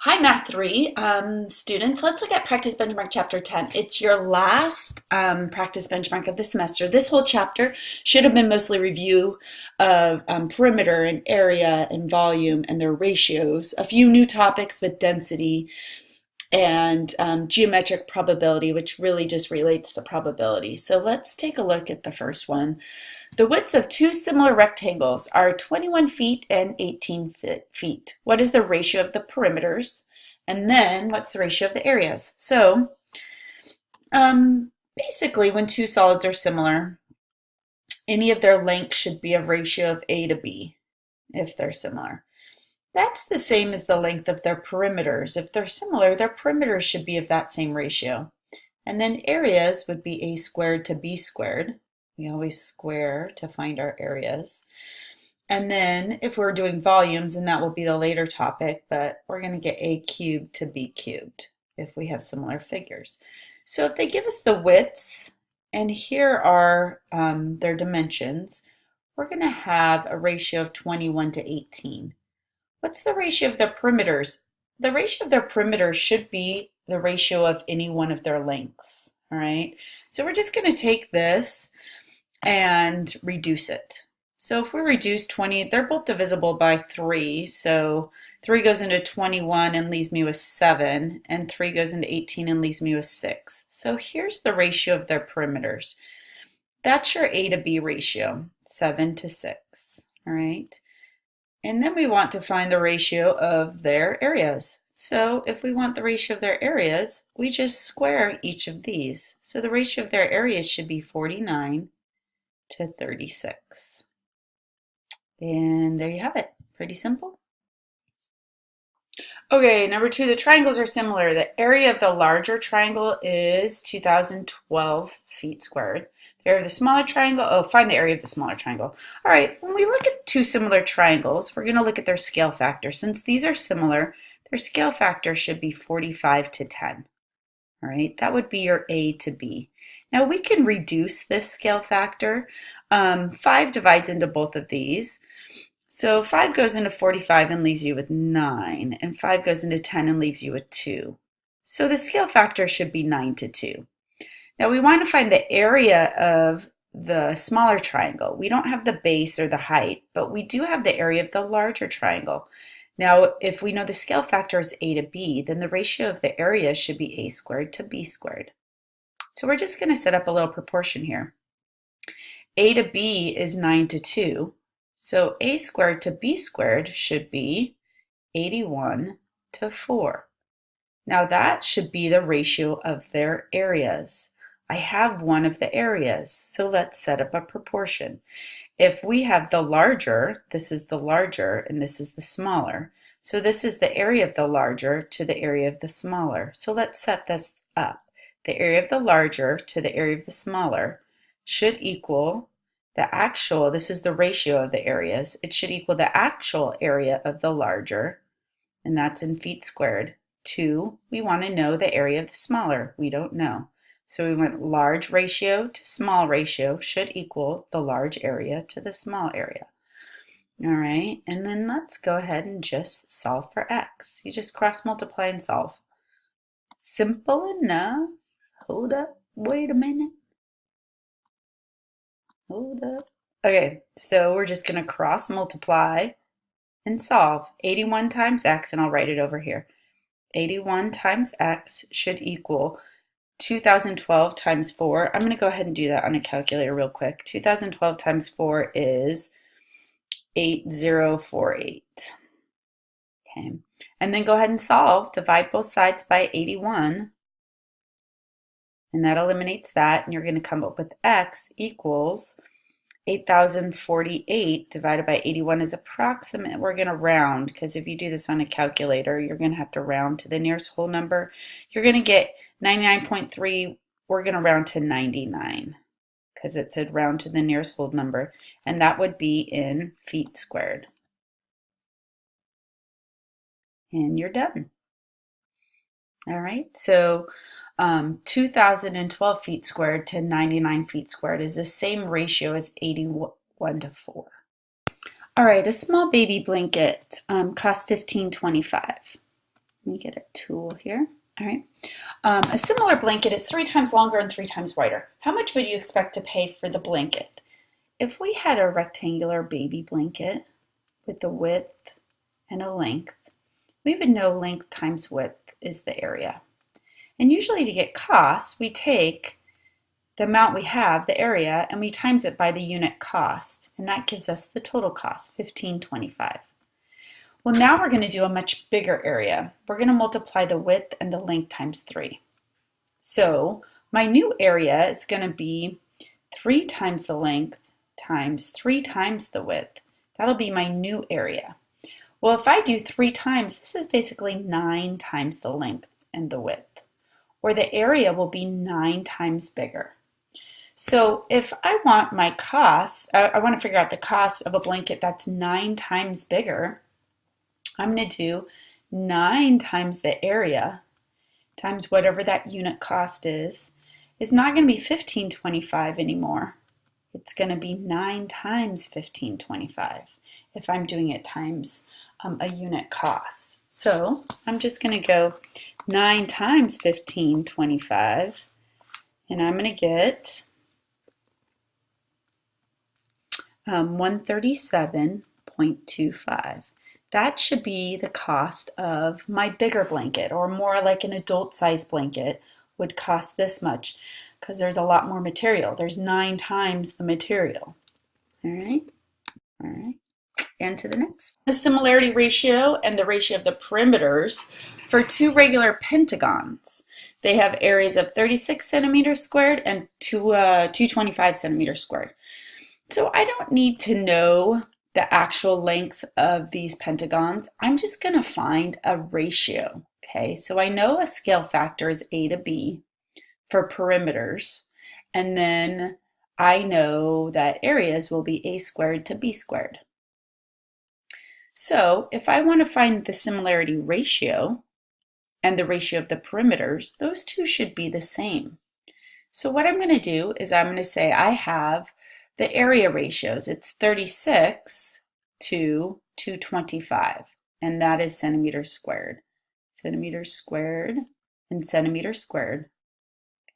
Hi, Math 3 students. Let's look at Practice Benchmark Chapter 10. It's your last practice benchmark of the semester. This whole chapter should have been mostly review of perimeter and area and volume and their ratios, a few new topics with density and geometric probability, which really just relates to probability. So let's take a look at the first one. The widths of two similar rectangles are 21 feet and 18 feet. What is the ratio of the perimeters? And then what's the ratio of the areas? So basically when two solids are similar, any of their lengths should be a ratio of A to B if they're similar. That's the same as the length of their perimeters. If they're similar, their perimeters should be of that same ratio. And then areas would be A squared to B squared. We always square to find our areas. And then if we're doing volumes, and that will be the later topic, but we're going to get A cubed to B cubed if we have similar figures. So if they give us the widths, and here are their dimensions, we're going to have a ratio of 21 to 18. What's the ratio of their perimeters? The ratio of their perimeters should be the ratio of any one of their lengths, all right? So we're just going to take this and reduce it. So if we reduce 20, they're both divisible by 3, so 3 goes into 21 and leaves me with 7, and 3 goes into 18 and leaves me with 6. So here's the ratio of their perimeters. That's your A to B ratio, 7 to 6, all right? And then we want to find the ratio of their areas. So if we want the ratio of their areas, we just square each of these. So the ratio of their areas should be 49 to 36. And there you have it. Pretty simple. Okay, number 2, the triangles are similar. The area of the larger triangle is 2012 feet squared. The area of the smaller triangle, find the area of the smaller triangle. All right, when we look at two similar triangles, we're going to look at their scale factor. Since these are similar, their scale factor should be 45 to 10. All right, that would be your A to B. Now we can reduce this scale factor. 5 divides into both of these. So 5 goes into 45 and leaves you with 9, and 5 goes into 10 and leaves you with 2. So the scale factor should be 9 to 2. Now we want to find the area of the smaller triangle. We don't have the base or the height, but we do have the area of the larger triangle. Now if we know the scale factor is A to B, then the ratio of the area should be A squared to B squared. So we're just going to set up a little proportion here. A to B is 9 to 2. So A squared to B squared should be 81 to 4. Now that should be the ratio of their areas. I have one of the areas, so let's set up a proportion. If we have the larger, this is the larger and this is the smaller. So this is the area of the larger to the area of the smaller. So let's set this up. The area of the larger to the area of the smaller should equal the actual, this is the ratio of the areas, it should equal the actual area of the larger, and that's in feet squared, to, we want to know the area of the smaller, we don't know. So we went large ratio to small ratio should equal the large area to the small area. All right, and then let's go ahead and just solve for x. You just cross multiply and solve. Simple enough. Hold up, wait a minute. Hold up. Okay, so we're just going to cross multiply and solve. 81 times x, and I'll write it over here. 81 times x should equal 2012 times 4. I'm going to go ahead and do that on a calculator real quick. 2012 times 4 is 8048. Okay, and then go ahead and solve. Divide both sides by 81. And that eliminates that, and you're going to come up with x equals 8,048 divided by 81 is approximate. We're going to round, because if you do this on a calculator, you're going to have to round to the nearest whole number. You're going to get 99.3. We're going to round to 99, because it said round to the nearest whole number, and that would be in feet squared. And you're done. All right, so 2012 feet squared to 99 feet squared is the same ratio as 81 to 4. All right, a small baby blanket costs $15.25. Let me get a tool here. All right. A similar blanket is 3 times longer and 3 times wider. How much would you expect to pay for the blanket? If we had a rectangular baby blanket with a width and a length, we would know length times width is the area. And usually to get costs, we take the amount we have, the area, and we times it by the unit cost. And that gives us the total cost, $15.25. Well, now we're going to do a much bigger area. We're going to multiply the width and the length times 3. So my new area is going to be 3 times the length times 3 times the width. That'll be my new area. Well, if I do 3 times, this is basically 9 times the length and the width, or the area will be 9 times bigger. So if I want my cost, I want to figure out the cost of a blanket that's 9 times bigger, I'm going to do 9 times the area times whatever that unit cost is not going to be $15.25 anymore. It's going to be 9 times $15.25 if I'm doing it times a unit cost. So I'm just going to go 9 times $15.25, and I'm going to get 137.25. That should be the cost of my bigger blanket, or more like an adult size blanket would cost this much, because there's a lot more material. There's 9 times the material. All right. And to the next. The similarity ratio and the ratio of the perimeters for 2 regular pentagons. They have areas of 36 centimeters squared and 225 centimeters squared. So I don't need to know the actual lengths of these pentagons. I'm just going to find a ratio. Okay, so I know a scale factor is A to B for perimeters, and then I know that areas will be A squared to B squared. So if I want to find the similarity ratio and the ratio of the perimeters, those two should be the same. So what I'm going to do is I'm going to say I have the area ratios. It's 36 to 225, and that is centimeters squared. Centimeters squared and centimeters squared.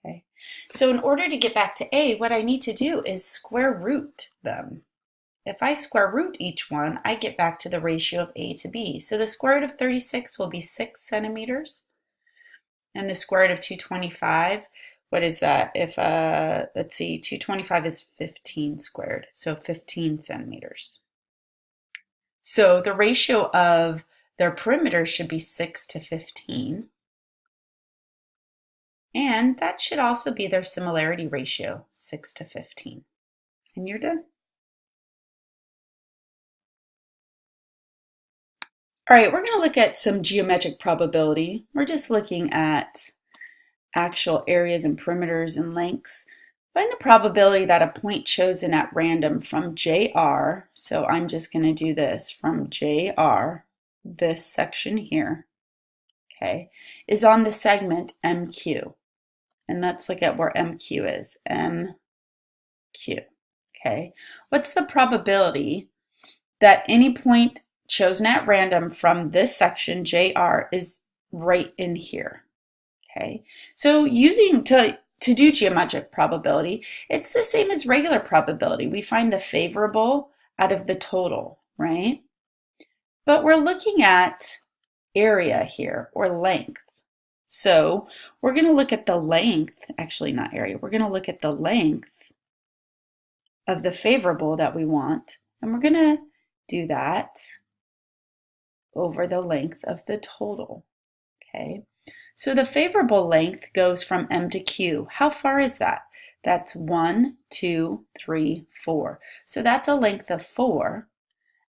Okay. So in order to get back to A, what I need to do is square root them. If I square root each one, I get back to the ratio of A to B. So the square root of 36 will be 6 centimeters, and the square root of 225, what is that? If, let's see, 225 is 15 squared, so 15 centimeters. So the ratio of their perimeter should be 6 to 15. And that should also be their similarity ratio, 6 to 15. And you're done. All right, we're going to look at some geometric probability. We're just looking at actual areas and perimeters and lengths. Find the probability that a point chosen at random from JR, so I'm just going to do this from JR, this section here, okay, is on the segment MQ. And let's look at where MQ is, MQ, okay. What's the probability that any point chosen at random from this section, JR, is right in here? Okay, so using to do geometric probability, it's the same as regular probability. We find the favorable out of the total, right? But we're looking at area here, or length. So we're going to look at the length, actually not area, we're going to look at the length of the favorable that we want, and we're going to do that over the length of the total, okay? So the favorable length goes from M to Q. How far is that? That's 1, 2, 3, 4. So that's a length of 4.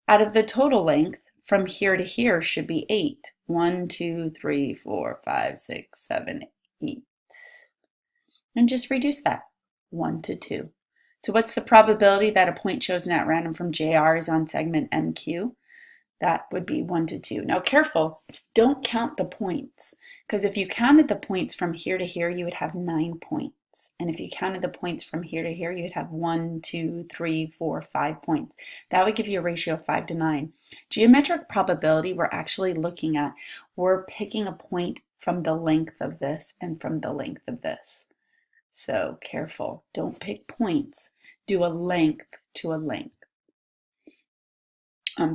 Out of the total length from here to here should be 8. 1, 2, 3, 4, 5, 6, 7, 8. And just reduce that, 1 to 2. So what's the probability that a point chosen at random from JR is on segment MQ? That would be 1 to 2. Now careful, don't count the points, because if you counted the points from here to here, you would have 9 points. And if you counted the points from here to here, you'd have 1, 2, 3, 4, 5 points. That would give you a ratio of 5 to 9. Geometric probability, we're picking a point from the length of this and from the length of this. So careful, don't pick points. Do a length to a length.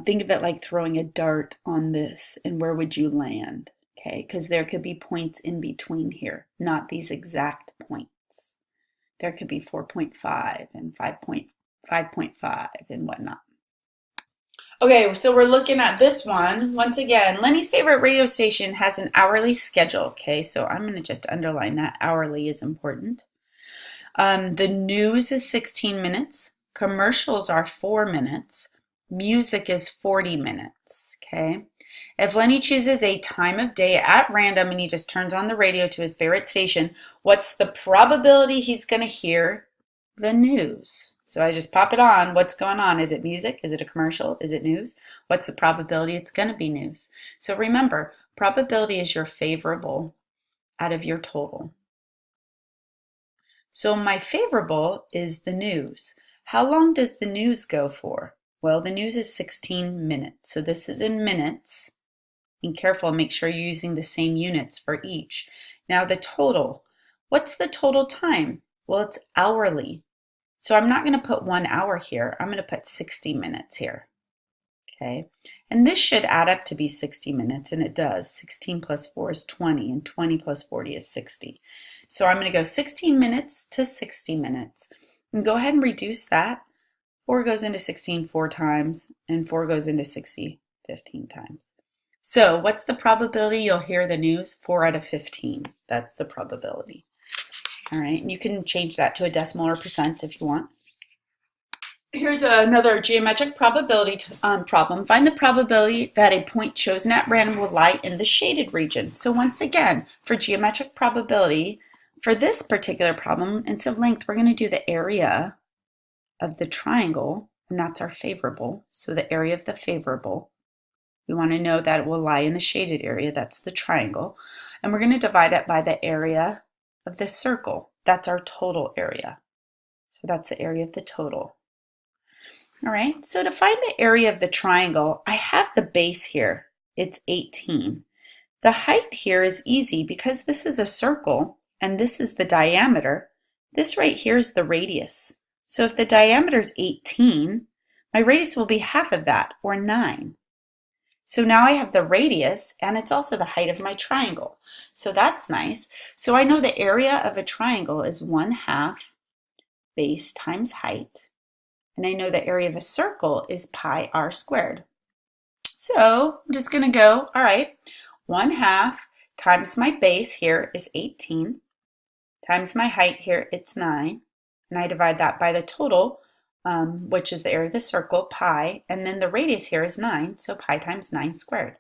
Think of it like throwing a dart on this, and where would you land? Okay, because there could be points in between here, not these exact points. There could be 4.5 and 5.5 and whatnot. Okay, so we're looking at this one. Once again, Lenny's favorite radio station has an hourly schedule. Okay, so I'm going to just underline that. Hourly is important. The news is 16 minutes. Commercials are 4 minutes. Music is 40 minutes, okay? If Lenny chooses a time of day at random and he just turns on the radio to his favorite station, what's the probability he's going to hear the news? So I just pop it on. What's going on? Is it music? Is it a commercial? Is it news? What's the probability it's going to be news? So remember, probability is your favorable out of your total. So my favorable is the news. How long does the news go for? Well, the news is 16 minutes. So this is in minutes. Be careful, make sure you're using the same units for each. Now the total. What's the total time? Well, it's hourly. So I'm not going to put 1 hour here. I'm going to put 60 minutes here. Okay. And this should add up to be 60 minutes, and it does. 16 plus 4 is 20, and 20 plus 40 is 60. So I'm going to go 16 minutes to 60 minutes. And go ahead and reduce that. 4 goes into 16 4 times, and 4 goes into 60 15 times. So what's the probability you'll hear the news? 4 out of 15. That's the probability. All right, and you can change that to a decimal or percent if you want. Here's another geometric probability problem. Find the probability that a point chosen at random will lie in the shaded region. So once again, for geometric probability, for this particular problem, instead of length, we're going to do the area of the triangle, and that's our favorable. So the area of the favorable, we want to know that it will lie in the shaded area. That's the triangle. And we're going to divide it by the area of the circle. That's our total area. So that's the area of the total. All right, so to find the area of the triangle, I have the base here. It's 18. The height here is easy because this is a circle and this is the diameter. This right here is the radius. So if the diameter is 18, my radius will be half of that, or 9. So now I have the radius, and it's also the height of my triangle. So that's nice. So I know the area of a triangle is 1/2 base times height. And I know the area of a circle is pi r squared. So I'm just going to go, all right, 1/2 times my base here is 18, times my height here, it's 9. And I divide that by the total, which is the area of the circle, pi, and then the radius here is 9, so pi times 9 squared.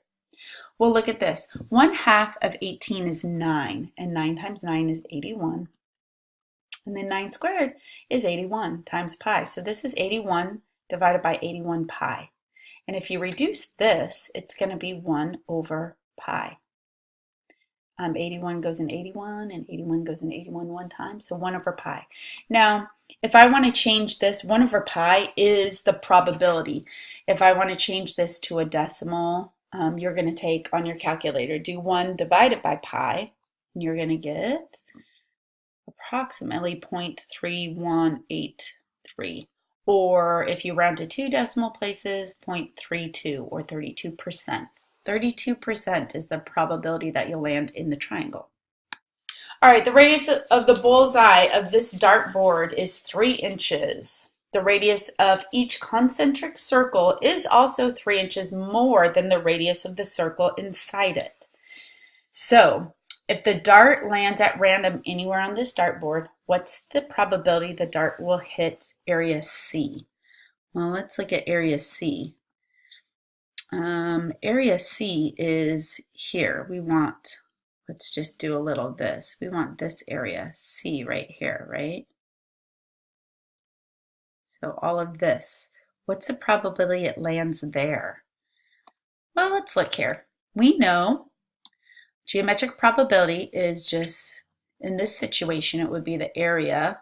Well, look at this. 1/2 of 18 is 9, and 9 times 9 is 81. And then 9 squared is 81 times pi. So this is 81 divided by 81 pi. And if you reduce this, it's going to be 1 over pi. 81 goes in 81, and 81 goes in 81 one time, so 1 over pi. Now, if I want to change this, 1 over pi is the probability. If I want to change this to a decimal, you're going to take on your calculator, do 1 divided by pi, and you're going to get approximately 0.3183. Or if you round to 2 decimal places, 0.32 or 32%. 32% is the probability that you'll land in the triangle. All right, the radius of the bullseye of this dartboard is 3 inches. The radius of each concentric circle is also 3 inches more than the radius of the circle inside it. So, if the dart lands at random anywhere on this dartboard, what's the probability the dart will hit area C? Well, let's look at area C. Area C is here. Let's just do a little of this. We want this area, C right here, right? So all of this. What's the probability it lands there? Well, let's look here. We know geometric probability is just In this situation, it would be the area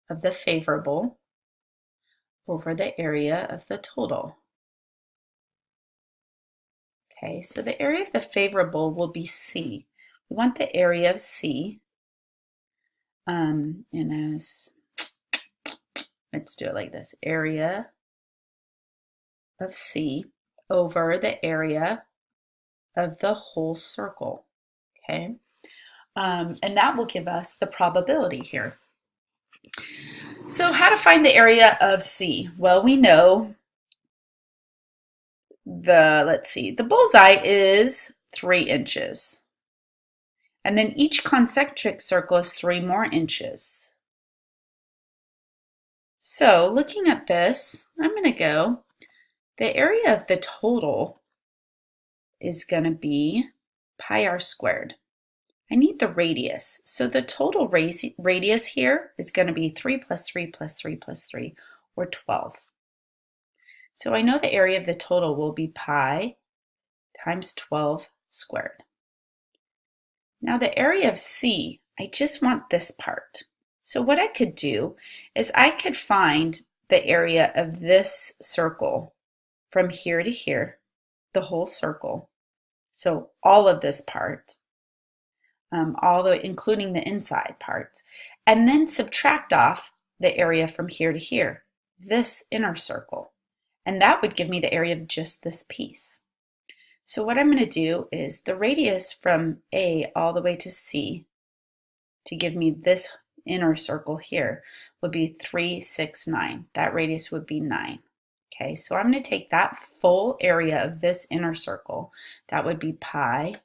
of the favorable over the area of the total. Okay, so the area of the favorable will be C. We want the area of C, and let's do it like this, area of C over the area of the whole circle, okay? And that will give us the probability here. So how to find the area of C? Well, we know the bullseye is 3 inches. And then each concentric circle is 3 more inches. So looking at this, I'm going to go, the area of the total is going to be pi r squared. I need the radius. So the total radius here is going to be 3 plus 3 plus 3 plus 3, or 12. So I know the area of the total will be pi times 12 squared. Now the area of C, I just want this part. So what I could do is I could find the area of this circle from here to here, the whole circle. So all of this part, including the inside parts, and then subtract off the area from here to here, this inner circle. And that would give me the area of just this piece. So what I'm going to do is the radius from A all the way to C to give me this inner circle here would be 3, 6, 9. That radius would be 9. Okay, so I'm going to take that full area of this inner circle. That would be pi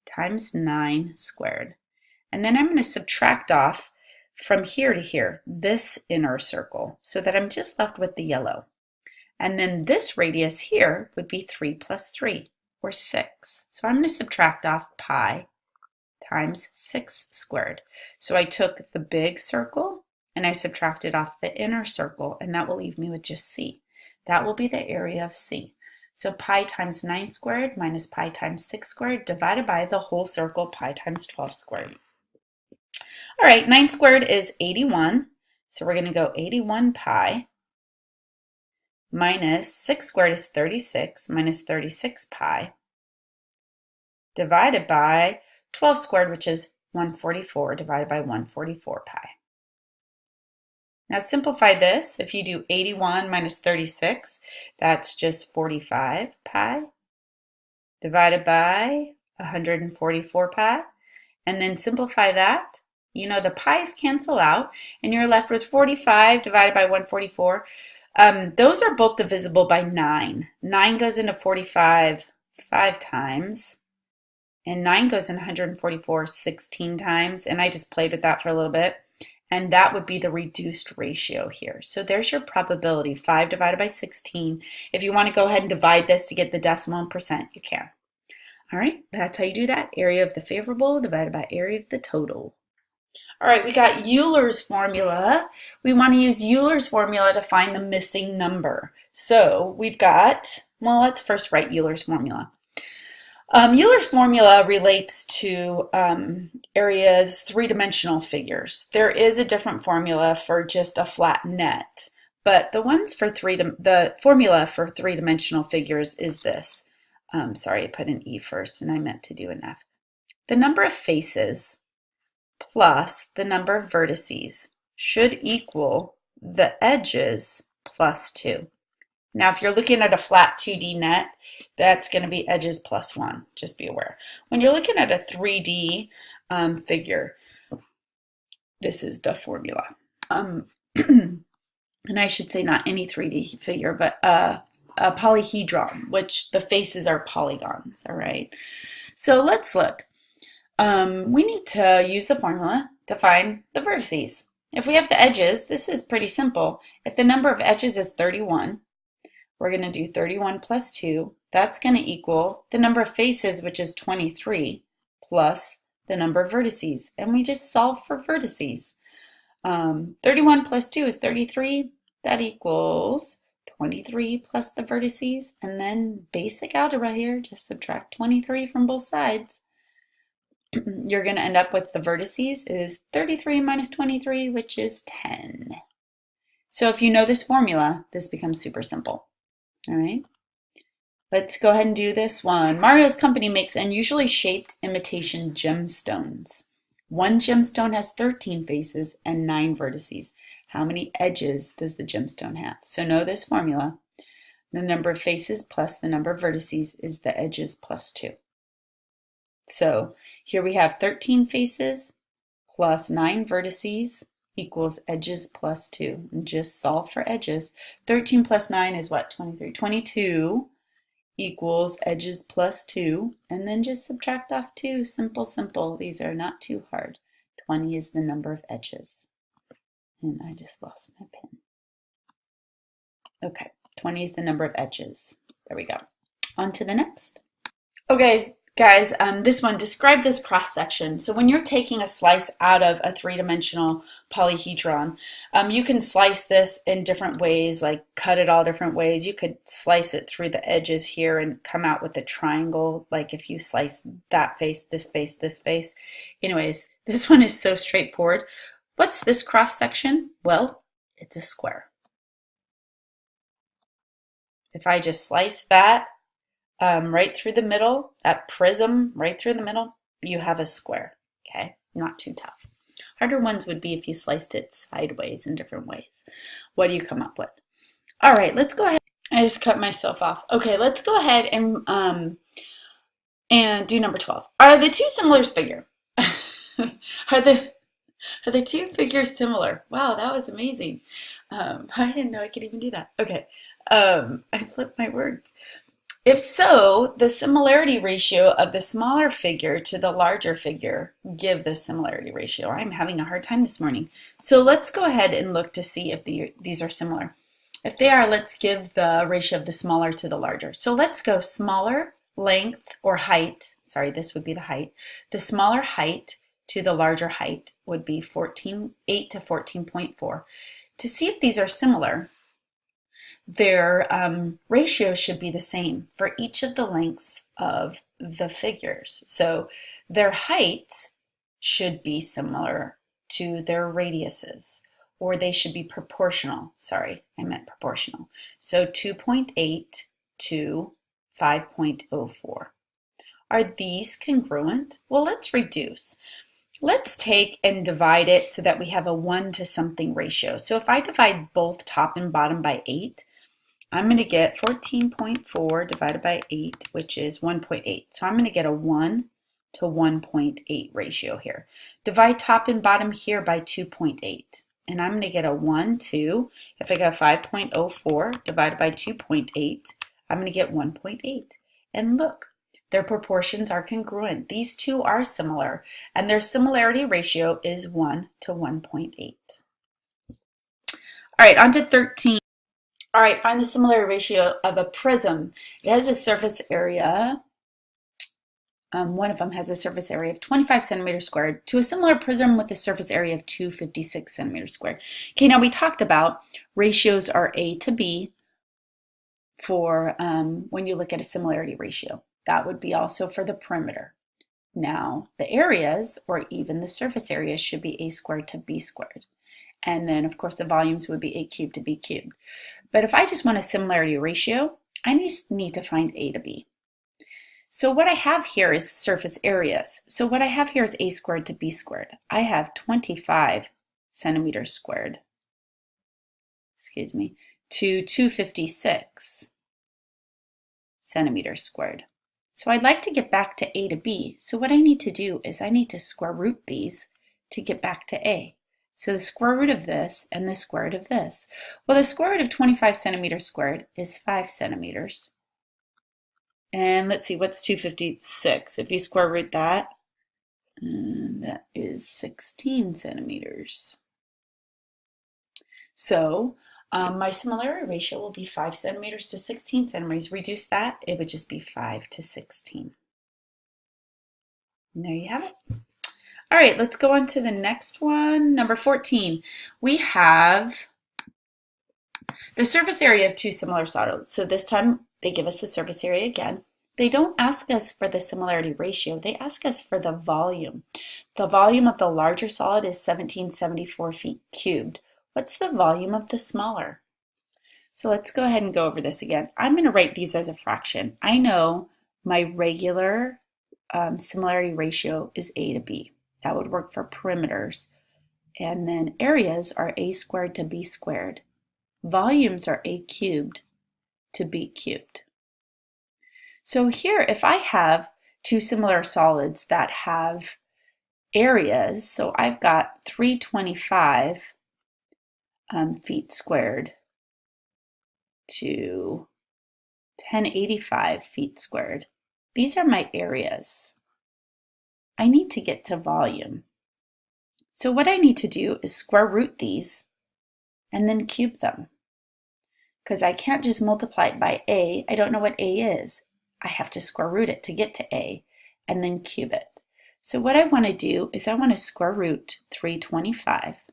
times 9 squared. And then I'm going to subtract off from here to here this inner circle so that I'm just left with the yellow. And then this radius here would be 3 plus 3, or 6. So I'm going to subtract off pi times 6 squared. So I took the big circle and I subtracted off the inner circle, and that will leave me with just C. That will be the area of C. So pi times 9 squared minus pi times 6 squared divided by the whole circle, pi times 12 squared. All right, 9 squared is 81. So we're going to go 81 pi minus 6 squared is 36 minus 36 pi divided by 12 squared, which is 144, divided by 144 pi. Now simplify this. If you do 81 minus 36, that's just 45 pi divided by 144 pi. And then simplify that. You know, the pi's cancel out, and you're left with 45 divided by 144. Those are both divisible by 9. 9 goes into 45 5 times, and 9 goes in 144 16 times, and I just played with that for a little bit, and that would be the reduced ratio here. So there's your probability, 5 divided by 16. If you want to go ahead and divide this to get the decimal and percent, you can. All right, that's how you do that. Area of the favorable divided by area of the total. All right, we got Euler's formula. We want to use Euler's formula to find the missing number. So we've got, well, let's first write Euler's formula. Euler's formula relates to areas, three-dimensional figures. There is a different formula for just a flat net, but the formula for three-dimensional figures is this. Sorry, I put an E first and I meant to do an F. The number of faces plus the number of vertices should equal the edges plus 2. Now, if you're looking at a flat 2D net, that's going to be edges plus 1. Just be aware. When you're looking at a 3D figure, this is the formula. And I should say not any 3D figure, but a polyhedron, which the faces are polygons, all right? So let's look. We need to use the formula to find the vertices. If we have the edges, this is pretty simple. If the number of edges is 31, we're going to do 31 plus 2. That's going to equal the number of faces, which is 23, plus the number of vertices. And we just solve for vertices. 31 plus 2 is 33. That equals 23 plus the vertices. And then basic algebra here, just subtract 23 from both sides. you're going to end up with the vertices is 33 minus 23, which is 10. So if you know this formula, this becomes super simple. All right. Let's go ahead and do this one. Mario's company makes unusually shaped imitation gemstones. One gemstone has 13 faces and 9 vertices. How many edges does the gemstone have? So know this formula. The number of faces plus the number of vertices is the edges plus 2. So here we have 13 faces plus 9 vertices equals edges plus 2. And just solve for edges. 13 plus 9 is what? 23. 22 equals edges plus 2. And then just subtract off 2. Simple, simple. These are not too hard. 20 is the number of edges. And I just lost my pen. Okay, 20 is the number of edges. There we go. On to the next. Okay, guys, this one, describe this cross section. So when you're taking a slice out of a three-dimensional polyhedron, you can slice this in different ways, like cut it all different ways. You could slice it through the edges here and come out with a triangle, like if you slice that face, this face, this face. Anyways, this one is so straightforward. What's this cross section? Well, it's a square. If I just slice that right through the middle, that prism right through the middle, you have a square, okay? Not too tough. Harder ones would be if you sliced it sideways in different ways. What do you come up with? All right, let's go ahead. I just cut myself off. Okay, let's go ahead and do number 12. Are the two similar figure? Are the two figures similar? Wow, that was amazing. I didn't know I could even do that. Okay, I flipped my words. If so, the similarity ratio of the smaller figure to the larger figure give the similarity ratio. I'm having a hard time this morning. So let's go ahead and look to see if these are similar. If they are, let's give the ratio of the smaller to the larger. So let's go smaller length or height. Sorry, this would be the height. The smaller height to the larger height would be 8 to 14.4. To see if these are similar, their ratio should be the same for each of the lengths of the figures. So their heights should be similar to their radiuses, or they should be proportional. Sorry, I meant proportional. So 2.8 to 5.04. Are these congruent? Well, let's reduce. Let's take and divide it so that we have a 1 to something ratio. So if I divide both top and bottom by 8, I'm going to get 14.4 divided by 8, which is 1.8. So I'm going to get a 1 to 1.8 ratio here. Divide top and bottom here by 2.8. And I'm going to get a 1 to, if I got 5.04 divided by 2.8, I'm going to get 1.8. And look, their proportions are congruent. These two are similar, and their similarity ratio is 1 to 1.8. All right, on to 13. All right, find the similarity ratio of a prism. It has a surface area. One of them has a surface area of 25 centimeters squared to a similar prism with a surface area of 256 centimeters squared. Okay, now we talked about ratios are A to B for when you look at a similarity ratio. That would be also for the perimeter. Now, the areas, or even the surface areas, should be A squared to B squared. And then, of course, the volumes would be A cubed to B cubed. But if I just want a similarity ratio, I need to find A to B. So what I have here is surface areas. So what I have here is A squared to B squared. I have 25 centimeters squared, to 256 centimeters squared. So I'd like to get back to A to B. So what I need to do is I need to square root these to get back to A. So the square root of this and the square root of this. Well, the square root of 25 centimeters squared is 5 centimeters. And let's see, what's 256? If you square root that, that is 16 centimeters. So my similarity ratio will be 5 centimeters to 16 centimeters. Reduce that, it would just be 5 to 16. And there you have it. All right, let's go on to the next one. Number 14. We have the surface area of two similar solids. So this time they give us the surface area again. they don't ask us for the similarity ratio, they ask us for the volume. The volume of the larger solid is 1774 feet cubed. What's the volume of the smaller? So let's go ahead and go over this again. I'm going to write these as a fraction. I know my regular similarity ratio is A to B. That would work for perimeters. And then areas are A squared to B squared. Volumes are A cubed to B cubed. So here, if I have two similar solids that have areas, so I've got 325 feet squared to 1085 feet squared. These are my areas. I need to get to volume. So what I need to do is square root these and then cube them. Because I can't just multiply it by A. I don't know what A is. I have to square root it to get to A and then cube it. So what I want to do is I want to square root 325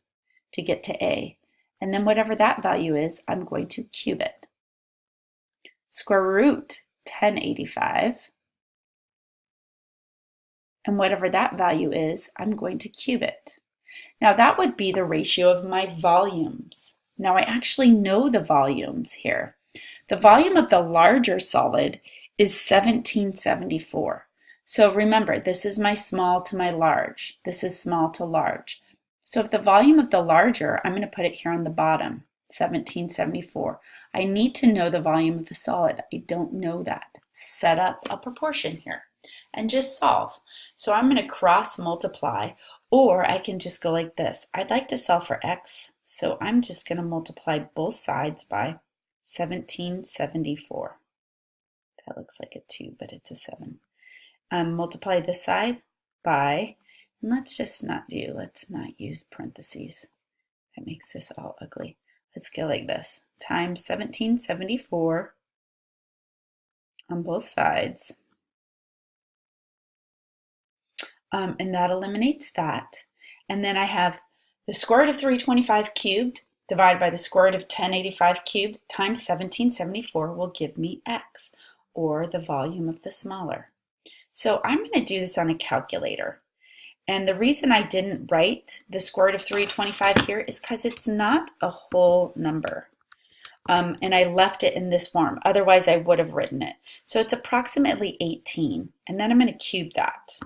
to get to A. And then whatever that value is, I'm going to cube it. Square root 1085. And whatever that value is, I'm going to cube it. Now that would be the ratio of my volumes. Now I actually know the volumes here. The volume of the larger solid is 1774. So remember, this is my small to my large. This is small to large. So if the volume of the larger, I'm going to put it here on the bottom, 1774. I need to know the volume of the solid. I don't know that. Set up a proportion here and just solve. So I'm going to cross multiply, or I can just go like this. I'd like to solve for x, so I'm just going to multiply both sides by 1774. That looks like a 2, but it's a 7. Multiply this side by, and let's not use parentheses. That makes this all ugly. Let's go like this, times 1774 on both sides. And that eliminates that. And then I have the square root of 325 cubed divided by the square root of 1085 cubed times 1774 will give me x, or the volume of the smaller. So I'm going to do this on a calculator. And the reason I didn't write the square root of 325 here is because it's not a whole number. And I left it in this form. Otherwise, I would have written it. So it's approximately 18. And then I'm going to cube that.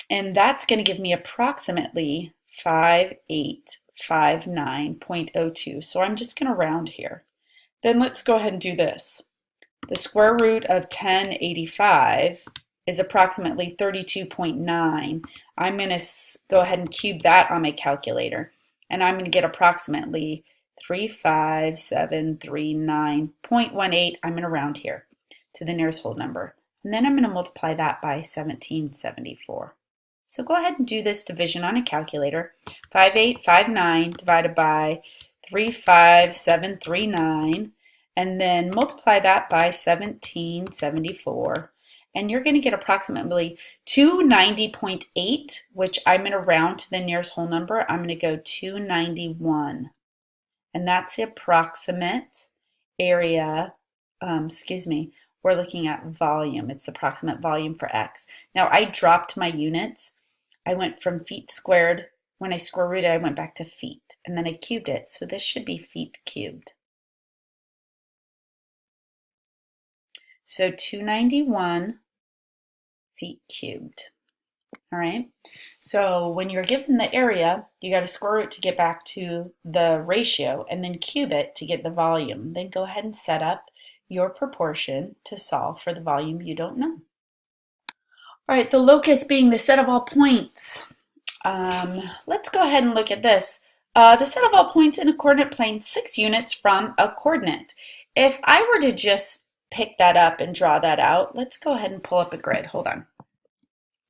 And that's going to give me approximately 5859.02. So I'm just going to round here. Then let's go ahead and do this. The square root of 1085 is approximately 32.9. I'm going to go ahead and cube that on my calculator. And I'm going to get approximately 35739.18. I'm going to round here to the nearest whole number. And then I'm going to multiply that by 1774. So go ahead and do this division on a calculator. 5859 divided by 35739, and then multiply that by 1774. And you're going to get approximately 290.8, which I'm going to round to the nearest whole number. I'm going to go 291. And that's the approximate area, we're looking at volume. It's the approximate volume for x. Now I dropped my units. I went from feet squared. When I square rooted, I went back to feet. And then I cubed it. So this should be feet cubed. So 291 feet cubed. All right. So when you're given the area, you got to square root to get back to the ratio and then cube it to get the volume. Then go ahead and set up your proportion to solve for the volume you don't know. All right, the locus being the set of all points. Let's go ahead and look at this. The set of all points in a coordinate plane 6 units from a coordinate. If I were to just pick that up and draw that out, let's go ahead and pull up a grid. Hold on.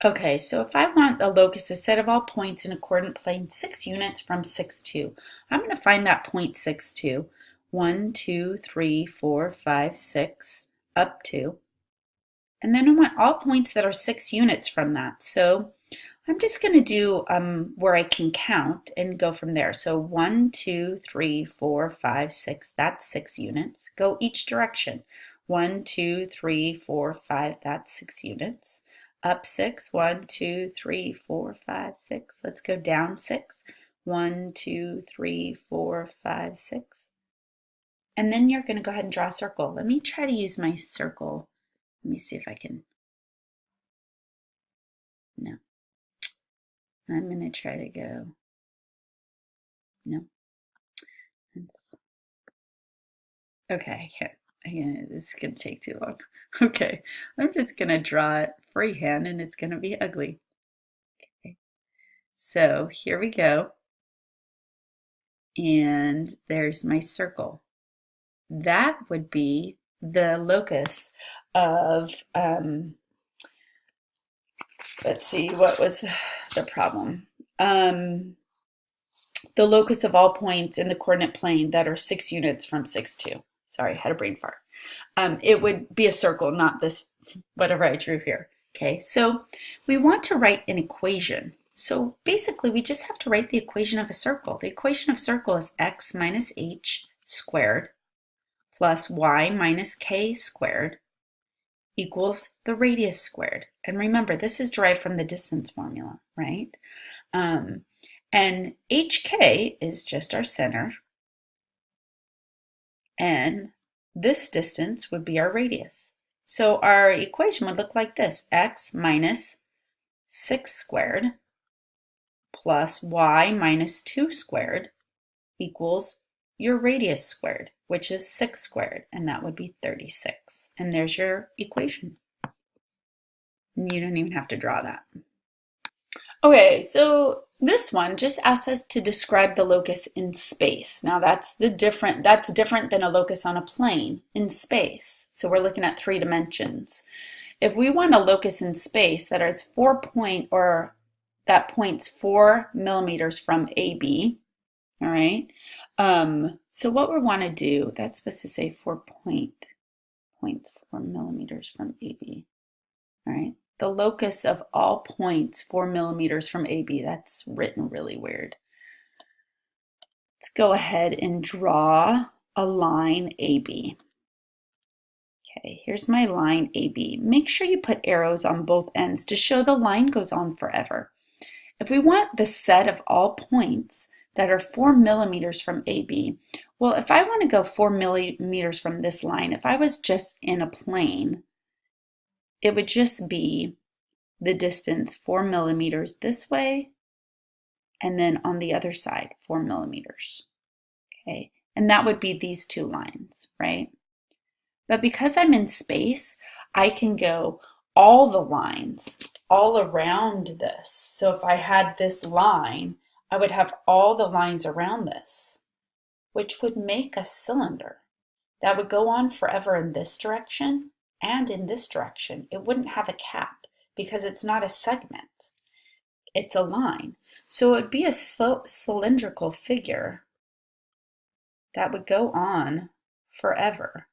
Okay, so if I want a locus, a set of all points in a coordinate plane 6 units from 6, 2, I'm going to find that point 6, 2. 1, 2, 3, 4, 5, 6, up to. And then I want all points that are 6 units from that. So I'm just going to do where I can count and go from there. So 1, 2, 3, 4, 5, 6, that's 6 units. Go each direction. 1, 2, 3, 4, 5, that's 6 units. Up 6, 1, 2, 3, 4, 5, 6. Let's go down 6. 1, 2, 3, 4, 5, 6. And then you're going to go ahead and draw a circle. Let me try to use my circle. Let me see if I can. No. I'm going to try to go. No. Okay, I can't. It's going to take too long. Okay, I'm just going to draw it freehand and it's going to be ugly. Okay. So here we go. And there's my circle. That would be the locus of, let's see, what was the problem? The locus of all points in the coordinate plane that are 6 units from 6, 2. Sorry, I had a brain fart. It would be a circle, not this, whatever I drew here. Okay, so we want to write an equation. So basically, we just have to write the equation of a circle. The equation of a circle is x minus h squared plus y minus k squared equals the radius squared. And remember, this is derived from the distance formula, right? And hk is just our center. And this distance would be our radius. So our equation would look like this: x minus 6 squared plus y minus 2 squared equals your radius squared, which is 6 squared, and that would be 36. And there's your equation. And you don't even have to draw that. Okay, so this one just asks us to describe the locus in space. Now that's different than a locus on a plane in space. So we're looking at 3 dimensions. If we want a locus in space that is that points 4 millimeters from AB, all right. So what we want to do, that's supposed to say 4 millimeters from AB, all right. The locus of all points 4 millimeters from AB. That's written really weird. Let's go ahead and draw a line AB. Okay, here's my line AB. Make sure you put arrows on both ends to show the line goes on forever. If we want the set of all points that are 4 millimeters from AB, well, if I want to go 4 millimeters from this line, if I was just in a plane, it would just be the distance 4 millimeters this way, and then on the other side 4 millimeters. Okay, and that would be these 2 lines, right? But because I'm in space, I can go all the lines all around this. So if I had this line, I would have all the lines around this, which would make a cylinder that would go on forever in this direction and in this direction. It wouldn't have a cap because it's not a segment, it's a line. So it would be a cylindrical figure that would go on forever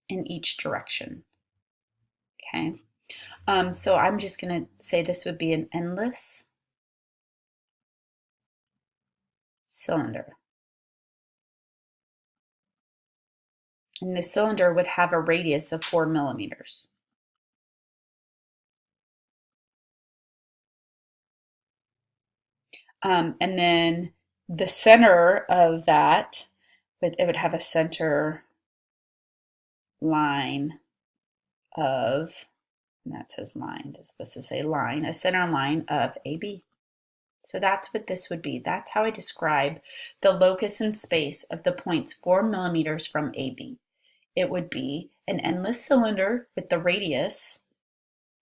in each direction. Okay, so I'm just going to say this would be an endless cylinder. And the cylinder would have a radius of 4 millimeters. And then the center of that, it would have a center line of, and that says lines, it's supposed to say line, a center line of AB. So that's what this would be. That's how I describe the locus in space of the points 4 millimeters from AB. It would be an endless cylinder with the radius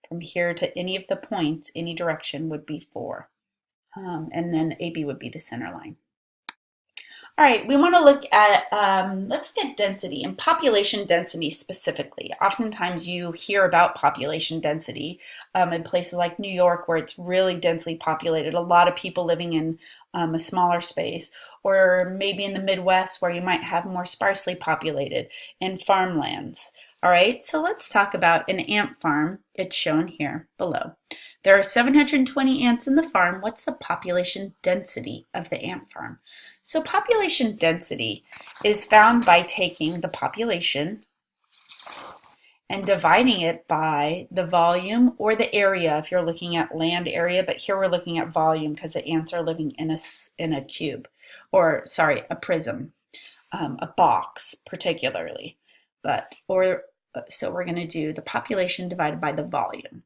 from here to any of the points, any direction, would be 4. And then AB would be the center line. All right, we want to look at, let's look at density and population density specifically. Oftentimes you hear about population density in places like New York where it's really densely populated, a lot of people living in a smaller space, or maybe in the Midwest where you might have more sparsely populated in farmlands. All right, so let's talk about an ant farm. It's shown here below. There are 720 ants in the farm. What's the population density of the ant farm? So population density is found by taking the population and dividing it by the volume or the area if you're looking at land area, but here we're looking at volume because the ants are living in a cube, or sorry, a prism, a box particularly. So we're going to do the population divided by the volume.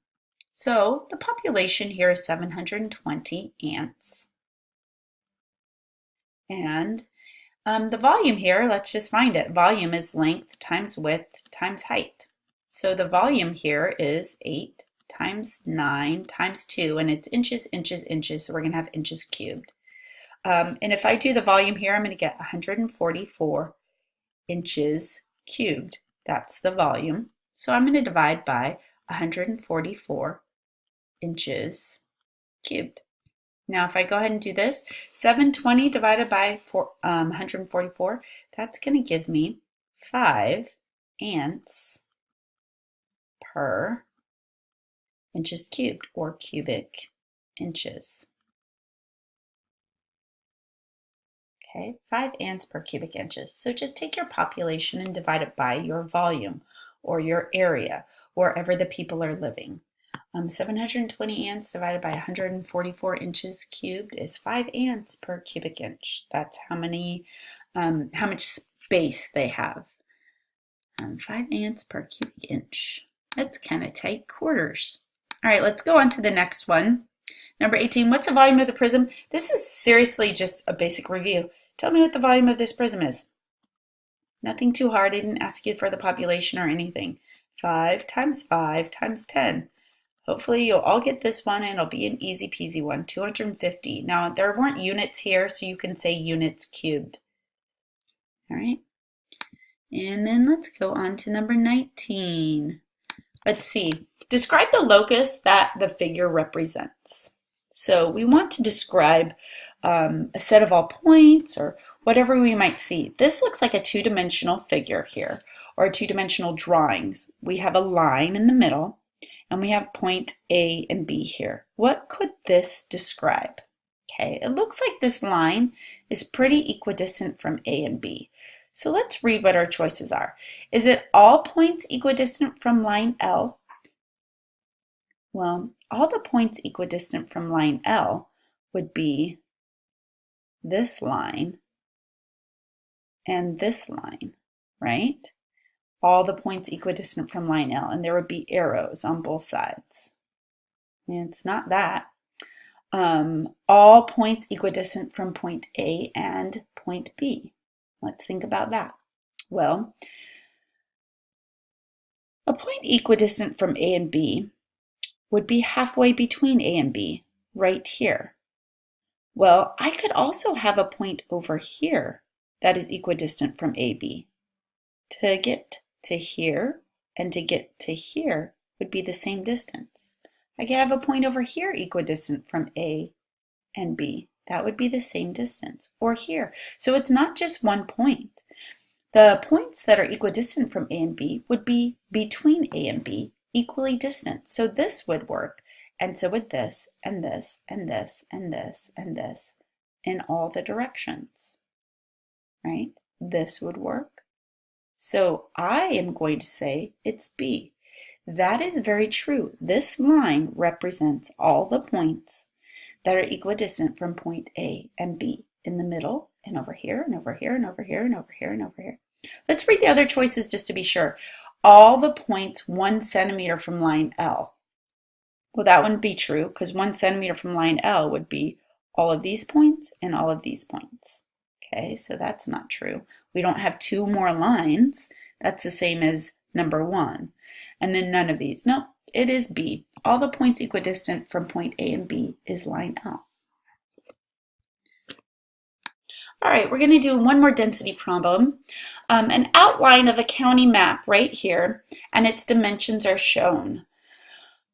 So the population here is 720 ants. And the volume here, let's just find it. Volume is length times width times height. So the volume here is 8 times 9 times 2, and it's inches, inches, inches, so we're going to have inches cubed. And if I do the volume here, I'm going to get 144 inches cubed. That's the volume. So I'm going to divide by 144 inches cubed. Now, if I go ahead and do this, 720 divided by 144, that's going to give me 5 ants per inches cubed, or cubic inches. Okay, 5 ants per cubic inches. So just take your population and divide it by your volume or your area, wherever the people are living. 720 ants divided by 144 inches cubed is 5 ants per cubic inch. That's how much space they have. 5 ants per cubic inch. That's kind of tight quarters. All right, let's go on to the next one. Number 18, what's the volume of the prism? This is seriously just a basic review. Tell me what the volume of this prism is. Nothing too hard. I didn't ask you for the population or anything. 5 times 5 times 10. Hopefully you'll all get this one and it'll be an easy peasy one, 250. Now there weren't units here, so you can say units cubed. All right. And then let's go on to number 19. Let's see. Describe the locus that the figure represents. So we want to describe a set of all points or whatever we might see. This looks like a two-dimensional figure here, or a two-dimensional drawings. We have a line in the middle, and we have point A and B here. What could this describe? Okay, it looks like this line is pretty equidistant from A and B. So let's read what our choices are. Is it all points equidistant from line L? Well, all the points equidistant from line L would be this line and this line, right? All the points equidistant from line L, and there would be arrows on both sides. And it's not that. All points equidistant from point A and point B. Let's think about that. Well, a point equidistant from A and B would be halfway between A and B, right here. Well, I could also have a point over here that is equidistant from AB. To get to here and to get to here would be the same distance. I could have a point over here equidistant from A and B. That would be the same distance, or here. So it's not just one point. The points that are equidistant from A and B would be between A and B, equally distant. So this would work, and so would this, and this, and this, and this, and this, in all the directions, right? This would work. So I am going to say it's B. That is very true. This line represents all the points that are equidistant from point A and B, in the middle, and over here, and over here, and over here, and over here, and over here. Let's read the other choices just to be sure. All the points 1 centimeter from line L. Well, that wouldn't be true, because 1 centimeter from line L would be all of these points and all of these points. Okay, so that's not true. We don't have 2 more lines. That's the same as number 1. And then none of these. No, it is B. All the points equidistant from point A and B is line L. All right, we're going to do one more density problem. An outline of a county map right here, and its dimensions are shown.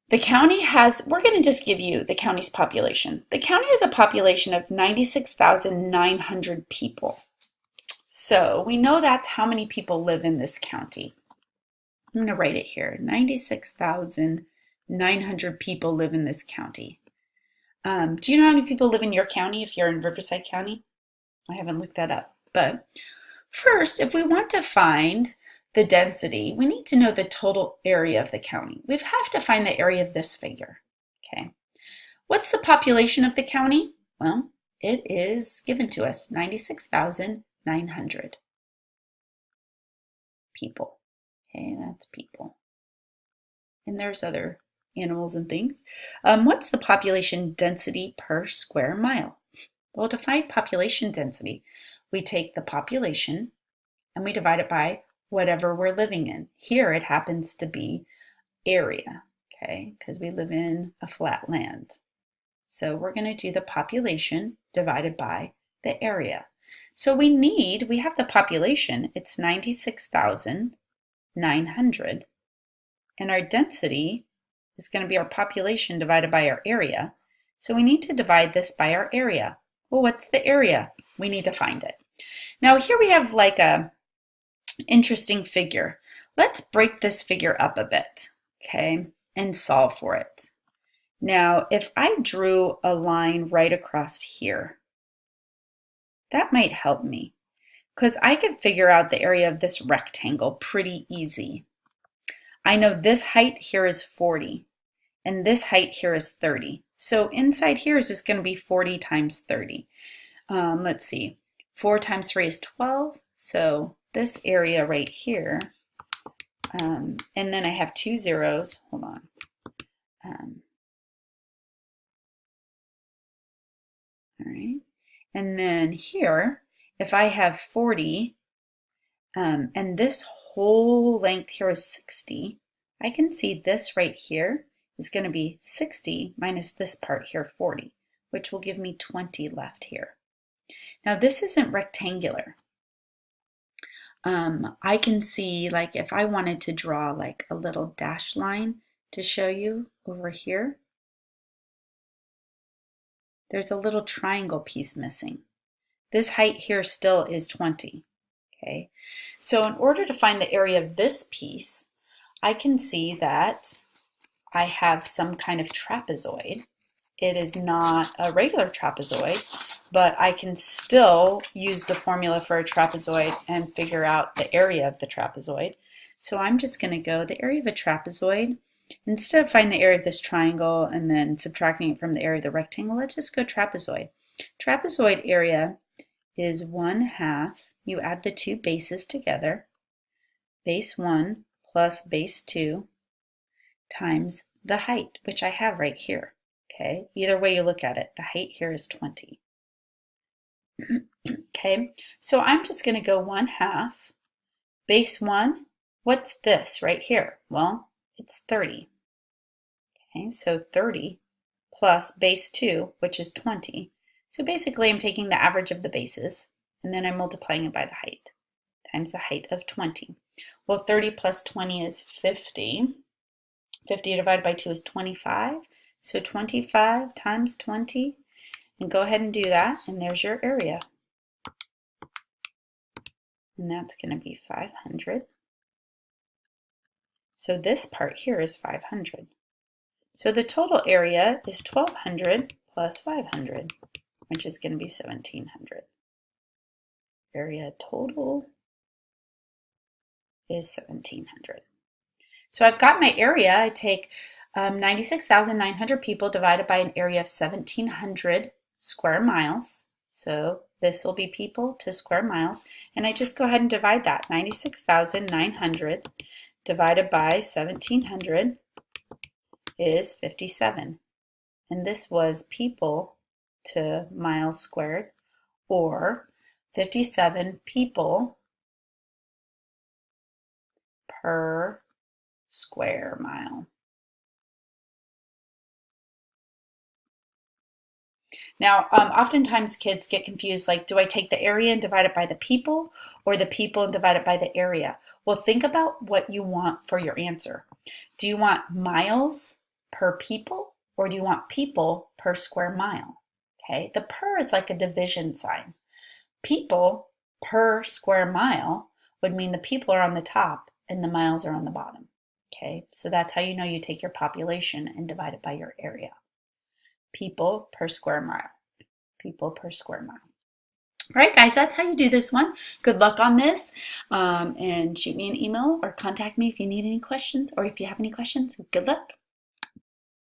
The county has, we're going to just give you the county's population. The county has a population of 96,900 people. So we know that's how many people live in this county. I'm going to write it here. 96,900 people live in this county. Do you know how many people live in your county if you're in Riverside County? I haven't looked that up. But first, if we want to find the density, we need to know the total area of the county. We have to find the area of this figure. Okay. What's the population of the county? Well, it is given to us, 96,900 people. Okay, that's people. And there's other animals and things. What's the population density per square mile? Well, to find population density, we take the population and we divide it by whatever we're living in. Here it happens to be area, okay, because we live in a flat land. So we're going to do the population divided by the area. So we have the population, it's 96,900, and our density is going to be our population divided by our area. So we need to divide this by our area. Well, what's the area? We need to find it. Now here we have like a interesting figure. Let's break this figure up a bit, okay, and solve for it. Now, if I drew a line right across here, that might help me because I could figure out the area of this rectangle pretty easy. I know this height here is 40 and this height here is 30. So inside here is just going to be 40 times 30. Let's see, 4 times 3 is 12. So this area right here, and then I have 2 zeros. Hold on. All right. And then here, if I have 40, and this whole length here is 60, I can see this right here is going to be 60 minus this part here, 40, which will give me 20 left here. Now this isn't rectangular. I can see, like, if I wanted to draw like a little dash line to show you over here, there's a little triangle piece missing. This height here still is 20. Okay, so in order to find the area of this piece, I can see that I have some kind of trapezoid. It is not a regular trapezoid, but I can still use the formula for a trapezoid and figure out the area of the trapezoid. So I'm just going to go the area of a trapezoid. Instead of finding the area of this triangle and then subtracting it from the area of the rectangle, let's just go trapezoid. Trapezoid area is 1/2. You add the two bases together, base 1 plus base 2 times the height, which I have right here. Okay, either way you look at it, the height here is 20. Okay, so I'm just going to go 1/2 base 1. What's this right here? Well, it's 30. Okay, so 30 plus base 2, which is 20. So basically I'm taking the average of the bases and then I'm multiplying it by the height times the height of 20. Well, 30 plus 20 is 50. 50 divided by 2 is 25. So 25 times 20, and go ahead and do that, and there's your area. And that's going to be 500. So this part here is 500. So the total area is 1200 plus 500, which is going to be 1700. Area total is 1700. So I've got my area. I take 96,900 people divided by an area of 1,700 square miles. So this will be people to square miles. And I just go ahead and divide that. 96,900 divided by 1,700 is 57. And this was people to miles squared, or 57 people per square mile. Now, oftentimes kids get confused, like, do I take the area and divide it by the people, or the people and divide it by the area? Well, think about what you want for your answer. Do you want miles per people, or do you want people per square mile? Okay, the per is like a division sign. People per square mile would mean the people are on the top and the miles are on the bottom. Okay, so that's how you know you take your population and divide it by your area. People per square mile. People per square mile. All right, guys, that's how you do this one. Good luck on this. And shoot me an email or contact me if you need any questions or if you have any questions. Good luck.